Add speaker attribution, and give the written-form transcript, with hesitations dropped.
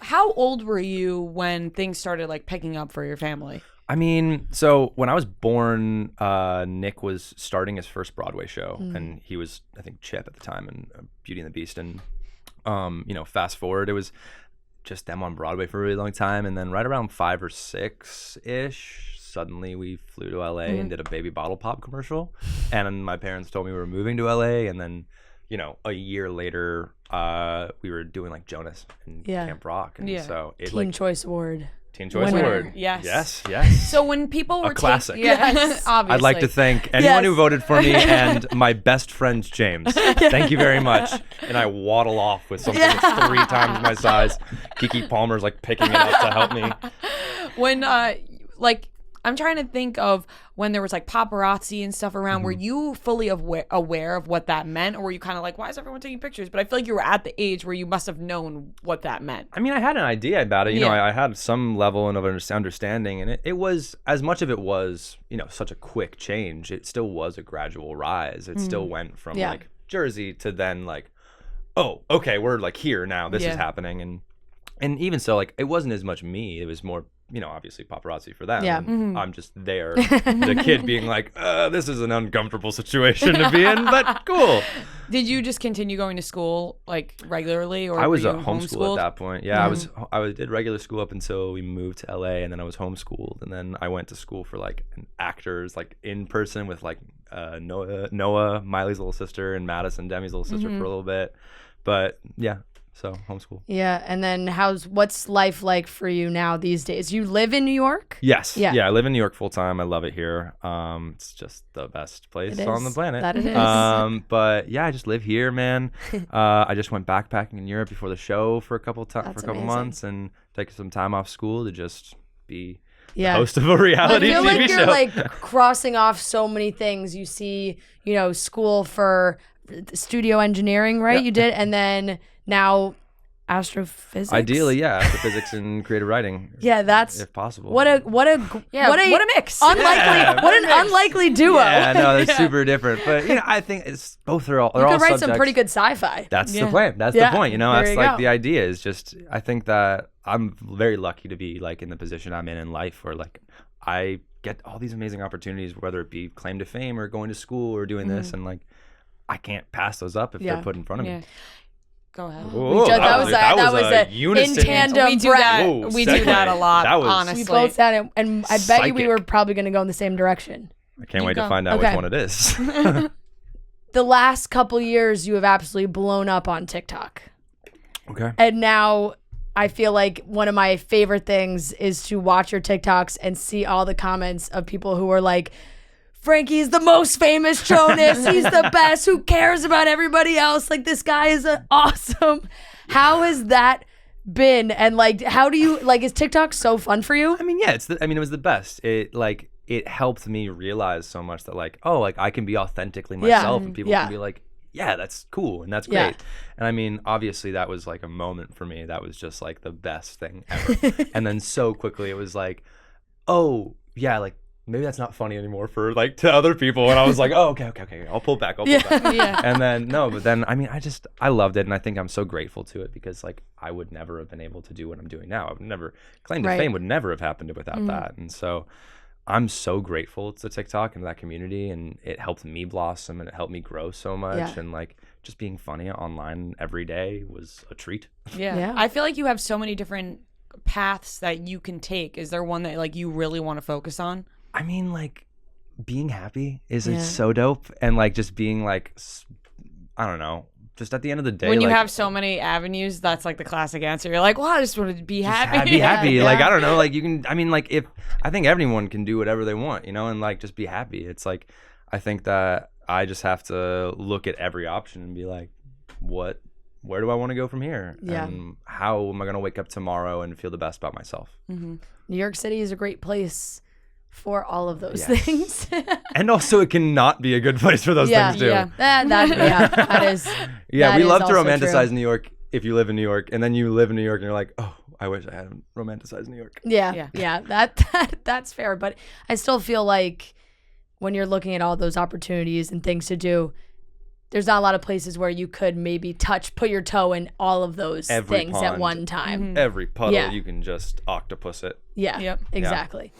Speaker 1: how old were you when things started like picking up for your family?
Speaker 2: I mean, so when I was born, Nick was starting his first Broadway show, and he was, I think, Chip at the time in Beauty and the Beast. And, fast forward, it was just them on Broadway for a really long time. And then right around 5 or 6-ish, suddenly we flew to LA and did a Baby Bottle Pop commercial. And my parents told me we were moving to LA. And then, a year later, we were doing like Jonas and Camp Rock. And so it
Speaker 3: Teen Choice Award.
Speaker 2: Teen Choice
Speaker 1: Winner.
Speaker 2: Award.
Speaker 1: Yes.
Speaker 2: Yes.
Speaker 1: So when people were
Speaker 2: classic.
Speaker 1: Yes, obviously.
Speaker 2: I'd like to thank anyone who voted for me and my best friend James. Thank you very much. And I waddle off with something that's 3 times my size. Kiki Palmer's like picking it up to help me.
Speaker 1: When I'm trying to think of when there was like paparazzi and stuff around. Were you fully aware of what that meant, or were you kind of like, why is everyone taking pictures? But I feel like you were at the age where you must have known what that meant.
Speaker 2: I mean, I had an idea about it. I had some level of understanding, and it was, as much of it was, such a quick change. It still was a gradual rise. It still went from like Jersey to then like, oh, okay, we're like here now. This is happening, and even so, like, it wasn't as much me. It was more, obviously paparazzi for them. Yeah. I'm just there, the kid being like, this is an uncomfortable situation to be in, but cool.
Speaker 1: Did you just continue going to school like regularly, or
Speaker 2: I was
Speaker 1: at
Speaker 2: homeschooled at that point. Yeah, I did regular school up until we moved to LA, and then I was homeschooled, and then I went to school for like actors, like in person with like Noah, Miley's little sister, and Madison, Demi's little sister for a little bit. But yeah. So homeschool.
Speaker 3: Yeah, and then what's life like for you now these days? You live in New York?
Speaker 2: Yes. Yeah, I live in New York full time. I love it here. It's just the best place on the planet.
Speaker 3: That it is.
Speaker 2: But yeah, I just live here, man. I just went backpacking in Europe before the show for a couple months, and taking some time off school to just be the host of a reality TV show.
Speaker 3: I feel like you're like crossing off so many things. You see, school for studio engineering, right? You did, and then now astrophysics.
Speaker 2: Ideally, yeah, astrophysics and creative writing.
Speaker 3: Yeah, that's
Speaker 2: if possible.
Speaker 3: What a
Speaker 1: mix.
Speaker 3: Unlikely, what an unlikely duo.
Speaker 2: Yeah, no, they're super different. But I think it's both are all.
Speaker 3: You could write
Speaker 2: subjects.
Speaker 3: some pretty good sci-fi.
Speaker 2: That's the plan. That's the point. That's like
Speaker 3: go.
Speaker 2: the idea is just. I think that I'm very lucky to be like in the position I'm in life, where like I get all these amazing opportunities, whether it be claim to fame or going to school or doing this, and like I can't pass those up if they're put in front of me.
Speaker 1: Go ahead.
Speaker 2: Whoa,
Speaker 3: that was a
Speaker 2: unison.
Speaker 3: in tandem.
Speaker 1: We do that. We do that a lot. Honestly,
Speaker 3: we both said it, and I bet you we were probably going to go in the same direction.
Speaker 2: I can't wait to find out which one it is.
Speaker 3: The last couple years, you have absolutely blown up on TikTok.
Speaker 2: Okay.
Speaker 3: And now I feel like one of my favorite things is to watch your TikToks and see all the comments of people who are like, Frankie's the most famous Jonas. He's the best. Who cares about everybody else? Like, this guy is awesome. How has that been? And like, how do you is TikTok so fun for you?
Speaker 2: I mean, yeah, it was the best. It helped me realize so much that I can be authentically myself, and people can be like, yeah, that's cool and that's great. And I mean, obviously that was like a moment for me that was just like the best thing ever. And then so quickly it was like, oh yeah, like maybe that's not funny anymore for like to other people. And I was like, oh, okay. I'll pull back.
Speaker 1: Yeah.
Speaker 2: And then I mean, I loved it. And I think I'm so grateful to it because like I would never have been able to do what I'm doing now. I would never claim to fame would never have happened without that. And so I'm so grateful to TikTok and that community, and it helped me blossom and it helped me grow so much. And like just being funny online every day was a treat.
Speaker 1: Yeah. I feel like you have so many different paths that you can take. Is there one that like you really want to focus on?
Speaker 2: I mean, like being happy is so dope, and like just being like, I don't know, just at the end of the day,
Speaker 1: when you
Speaker 2: like,
Speaker 1: have so many avenues, that's like the classic answer. You're like, well, I just want to be happy.
Speaker 2: Be happy. Like, I don't know, like you can, I mean, like I think everyone can do whatever they want, and like just be happy. It's like, I think that I just have to look at every option and be like, where do I want to go from here?
Speaker 3: Yeah.
Speaker 2: And how am I going to wake up tomorrow and feel the best about myself?
Speaker 3: Mm-hmm. New York City is a great place for all of those things.
Speaker 2: And also it cannot be a good place for those things too.
Speaker 3: That is.
Speaker 2: Yeah, we love to romanticize New York if you live in New York, and then you live in New York and you're like, oh, I wish I hadn't romanticized New York.
Speaker 3: Yeah. That's fair. But I still feel like when you're looking at all those opportunities and things to do, there's not a lot of places where you could maybe put your toe in all of those
Speaker 2: Every
Speaker 3: things at
Speaker 2: pond.
Speaker 3: one time.
Speaker 2: Every puddle
Speaker 3: Yeah.
Speaker 2: you can just octopus it.
Speaker 3: Yeah,
Speaker 1: Yep.
Speaker 3: exactly.